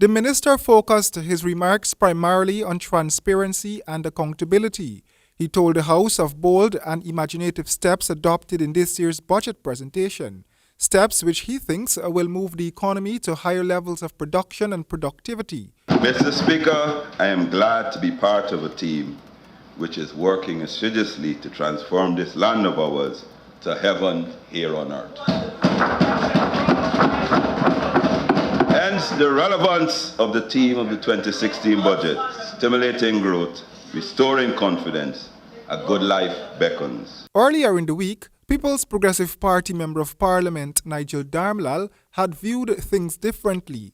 The minister focused his remarks primarily on transparency and accountability. He told the House of bold and imaginative steps adopted in this year's budget presentation, steps which he thinks will move the economy to higher levels of production and productivity. Mr. Speaker, I am glad to be part of a team which is working assiduously to transform this land of ours to heaven here on earth. Hence the relevance of the theme of the 2016 budget, stimulating growth, restoring confidence, a good life beckons. Earlier in the week, People's Progressive Party Member of Parliament Nigel Darmlal had viewed things differently.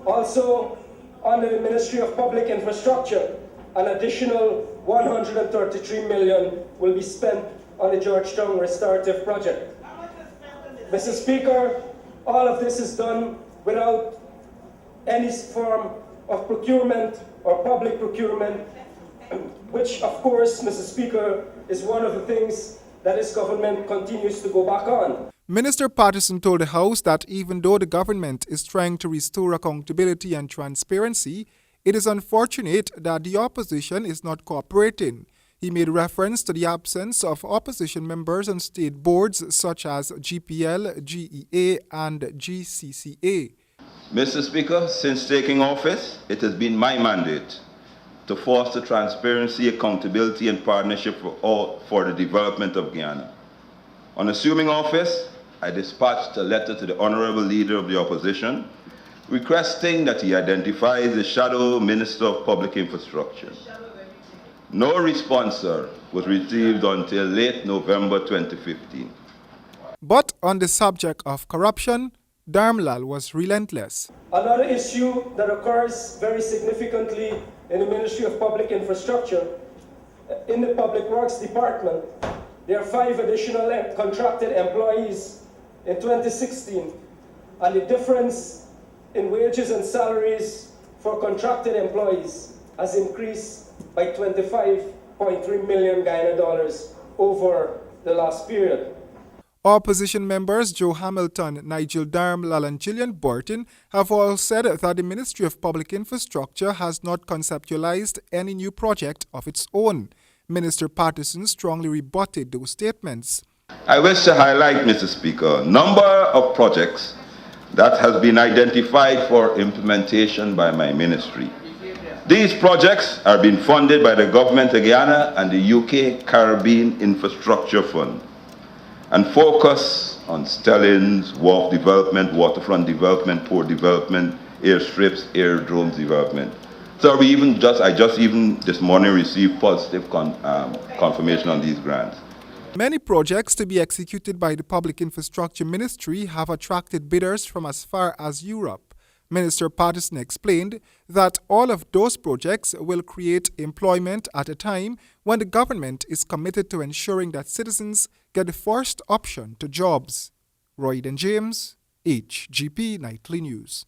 Also, under the Ministry of Public Infrastructure, an additional $133 million will be spent on the Georgetown Restorative Project. Mr. Speaker, all of this is done without any form of procurement or public procurement, which of course, Mr. Speaker, is one of the things that this government continues to go back on. Minister Patterson told the House that even though the government is trying to restore accountability and transparency, it is unfortunate that the opposition is not cooperating. He made reference to the absence of opposition members on state boards such as GPL, GEA and GCCA. Mr. Speaker, since taking office, it has been my mandate to foster transparency, accountability and partnership for the development of Guyana. On assuming office, I dispatched a letter to the Honourable Leader of the Opposition requesting that he identifies the Shadow Minister of Public Infrastructure. No response, sir, was received until late November 2015. But on the subject of corruption, Darmlal was relentless. Another issue that occurs very significantly in the Ministry of Public Infrastructure, in the Public Works Department, there are 5 additional contracted employees in 2016, and the difference in wages and salaries for contracted employees has increased by 25.3 million Guyana dollars over the last period. Opposition members Joe Hamilton, Nigel Darmlal and Gillian Burton have all said that the Ministry of Public Infrastructure has not conceptualized any new project of its own. Minister Patterson strongly rebutted those statements. I wish to highlight, Mr. Speaker, a number of projects that has been identified for implementation by my ministry. These projects are being funded by the Government of Guyana and the UK Caribbean Infrastructure Fund and focus on stellings, wharf development, waterfront development, port development, airstrips, aerodromes development. So I just this morning received positive confirmation on these grants. Many projects to be executed by the Public Infrastructure Ministry have attracted bidders from as far as Europe. Minister Patterson explained that all of those projects will create employment at a time when the government is committed to ensuring that citizens get the first option to jobs. Royden James, HGP Nightly News.